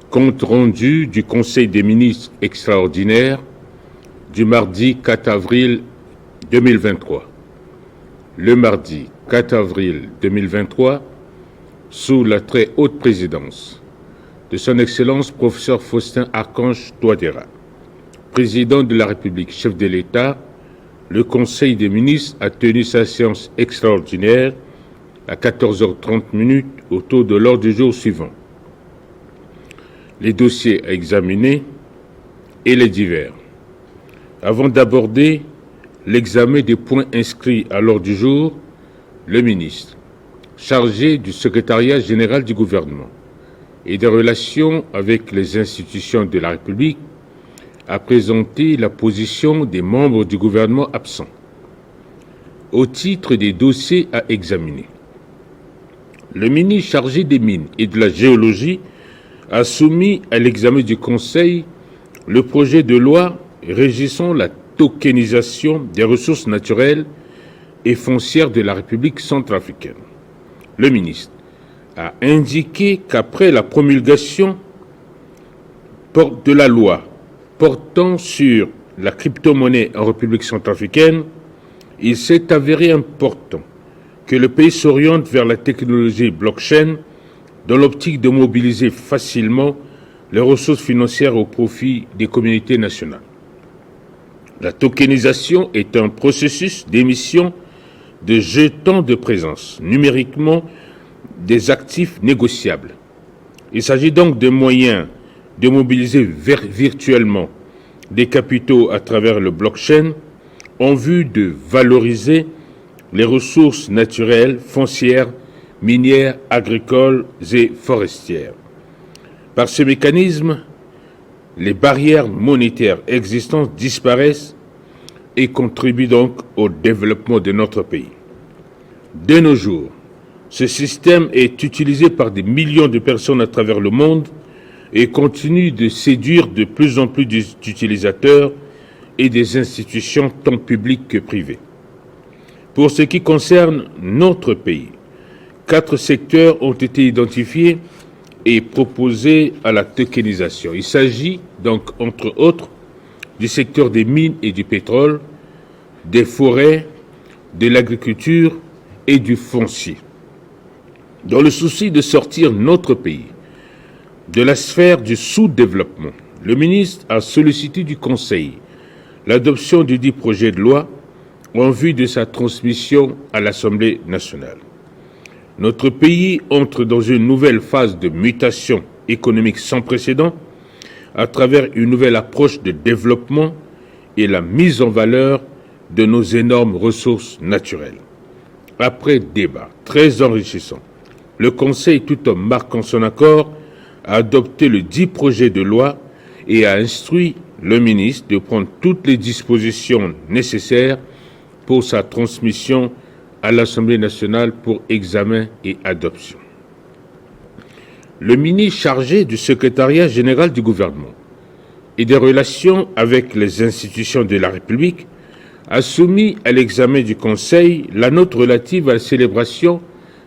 Compte rendu du Conseil des ministres extraordinaire du mardi 4 avril 2023. Le mardi 4 avril 2023, sous la très haute présidence de son Excellence professeur Faustin-Archange Touadéra, président de la République, chef de l'État, le Conseil des ministres a tenu sa séance extraordinaire à 14h30 autour de l'ordre du jour suivant. Les dossiers à examiner et les divers. Avant d'aborder l'examen des points inscrits à l'ordre du jour, le ministre, chargé du secrétariat général du gouvernement et des relations avec les institutions de la République, a présenté la position des membres du gouvernement absents au titre des dossiers à examiner. Le ministre chargé des mines et de la géologie a soumis à l'examen du Conseil le projet de loi régissant la tokenisation des ressources naturelles et foncières de la République centrafricaine. Le ministre a indiqué qu'après la promulgation de la loi portant sur la crypto-monnaie en République centrafricaine, il s'est avéré important que le pays s'oriente vers la technologie blockchain dans l'optique de mobiliser facilement les ressources financières au profit des communautés nationales. La tokenisation est un processus d'émission de jetons de présence numériquement des actifs négociables. Il s'agit donc de moyens de mobiliser virtuellement des capitaux à travers le blockchain en vue de valoriser les ressources naturelles, foncières, minières, agricoles et forestières. Par ce mécanisme, les barrières monétaires existantes disparaissent et contribuent donc au développement de notre pays. De nos jours, ce système est utilisé par des millions de personnes à travers le monde et continue de séduire de plus en plus d'utilisateurs et des institutions tant publiques que privées. Pour ce qui concerne notre pays, 4 secteurs ont été identifiés et proposés à la tokenisation. Il s'agit donc, entre autres, du secteur des mines et du pétrole, des forêts, de l'agriculture et du foncier. Dans le souci de sortir notre pays de la sphère du sous-développement, le ministre a sollicité du Conseil l'adoption du dit projet de loi en vue de sa transmission à l'Assemblée nationale. Notre pays entre dans une nouvelle phase de mutation économique sans précédent à travers une nouvelle approche de développement et la mise en valeur de nos énormes ressources naturelles. Après débat très enrichissant, le Conseil, tout en marquant son accord, a adopté le dit projet de loi et a instruit le ministre de prendre toutes les dispositions nécessaires pour sa transmission à l'Assemblée nationale pour examen et adoption. Le ministre chargé du secrétariat général du gouvernement et des relations avec les institutions de la République a soumis à l'examen du Conseil la note relative à la célébration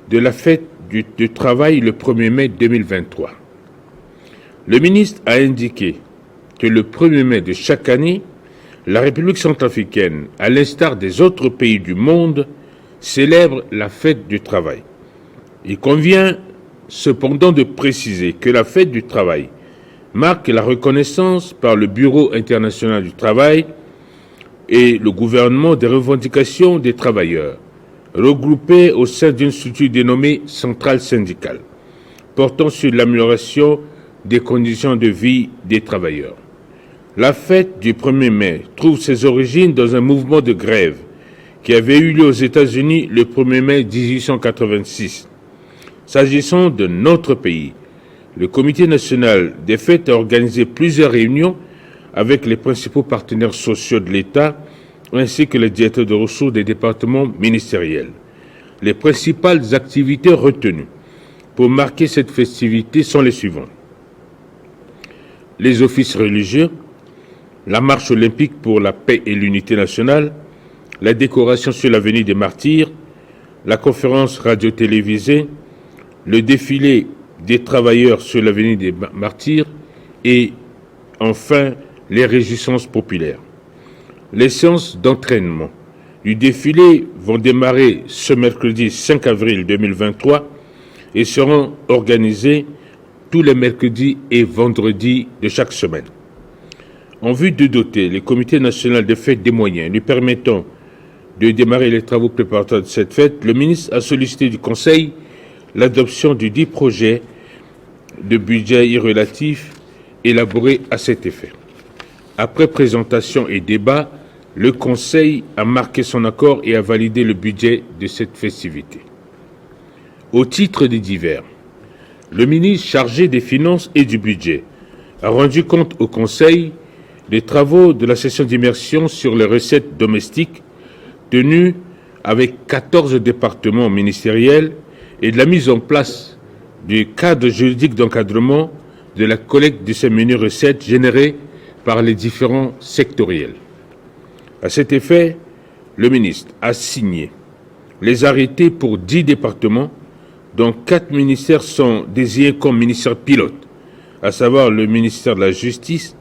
de la fête du travail le 1er mai 2023. Le ministre a indiqué que le 1er mai de chaque année, la République centrafricaine, à l'instar des autres pays du monde, célèbre la fête du travail. Il convient cependant de préciser que la fête du travail marque la reconnaissance par le Bureau international du travail et le gouvernement des revendications des travailleurs, regroupés au sein d'une structure dénommée Centrale syndicale, portant sur l'amélioration des conditions de vie des travailleurs. La fête du 1er mai trouve ses origines dans un mouvement de grève qui avait eu lieu aux États-Unis le 1er mai 1886. S'agissant de notre pays, le Comité national des fêtes a organisé plusieurs réunions avec les principaux partenaires sociaux de l'État ainsi que les directeurs de ressources des départements ministériels. Les principales activités retenues pour marquer cette festivité sont les suivantes. Les offices religieux, la marche olympique pour la paix et l'unité nationale, la décoration sur l'avenue des Martyrs, la conférence radio-télévisée, le défilé des travailleurs sur l'avenue des Martyrs et enfin les réjouissances populaires. Les séances d'entraînement du défilé vont démarrer ce mercredi 5 avril 2023 et seront organisées tous les mercredis et vendredis de chaque semaine. En vue de doter le Comité national des fêtes des moyens lui permettant de démarrer les travaux préparatoires de cette fête, le ministre a sollicité du Conseil l'adoption du dit projet de budget relatif élaboré à cet effet. Après présentation et débat, le Conseil a marqué son accord et a validé le budget de cette festivité. Au titre des divers, le ministre chargé des Finances et du Budget a rendu compte au Conseil des travaux de la session d'immersion sur les recettes domestiques tenue avec 14 départements ministériels et de la mise en place du cadre juridique d'encadrement de la collecte de ces menues recettes générées par les différents sectoriels. À cet effet, le ministre a signé les arrêtés pour 10 départements, dont 4 ministères sont désignés comme ministères pilotes, à savoir le ministère de la Justice,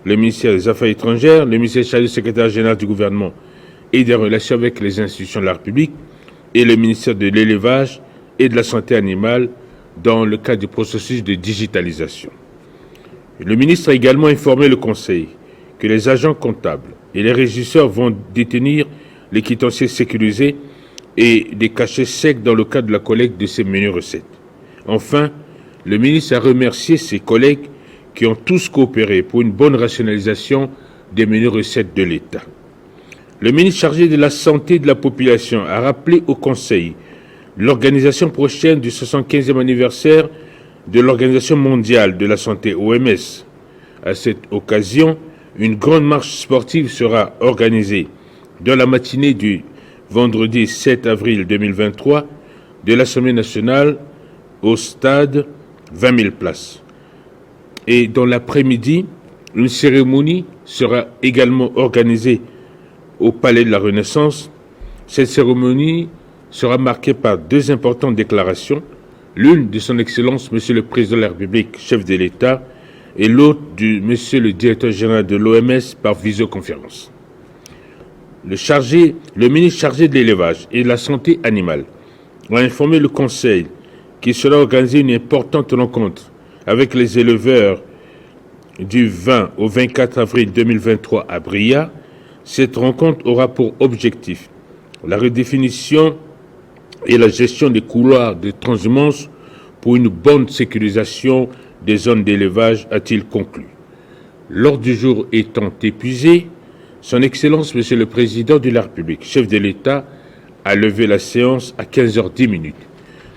le ministère des Affaires étrangères, le ministère chargé du secrétaire général du gouvernement et des relations avec les institutions de la République et le ministère de l'élevage et de la santé animale dans le cadre du processus de digitalisation. Le ministre a également informé le Conseil que les agents comptables et les régisseurs vont détenir les quitanciers sécurisés et des cachets secs dans le cadre de la collecte de ces menues recettes. Enfin, le ministre a remercié ses collègues qui ont tous coopéré pour une bonne rationalisation des menues recettes de l'État. Le ministre chargé de la santé de la population a rappelé au Conseil l'organisation prochaine du 75e anniversaire de l'Organisation mondiale de la santé, OMS. À cette occasion, une grande marche sportive sera organisée dans la matinée du vendredi 7 avril 2023 de l'Assemblée nationale au stade 20 000 places. Et dans l'après-midi, une cérémonie sera également organisée au Palais de la Renaissance. Cette cérémonie sera marquée par 2 importantes déclarations, l'une de son Excellence, Monsieur le Président de la République, chef de l'État, et l'autre de Monsieur le Directeur général de l'OMS par visioconférence. Le ministre chargé de l'élevage et de la santé animale a informé le Conseil qu'il sera organisé une importante rencontre avec les éleveurs du 20 au 24 avril 2023 à Bria. Cette rencontre aura pour objectif la redéfinition et la gestion des couloirs de transhumance pour une bonne sécurisation des zones d'élevage, a-t-il conclu. L'ordre du jour étant épuisé, Son Excellence, Monsieur le Président de la République, chef de l'État, a levé la séance à 15h10.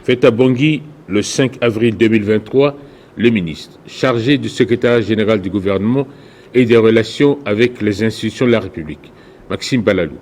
Fait à Bangui, le 5 avril 2023, le ministre chargé du secrétariat général du gouvernement et des relations avec les institutions de la République, Maxime Balalou,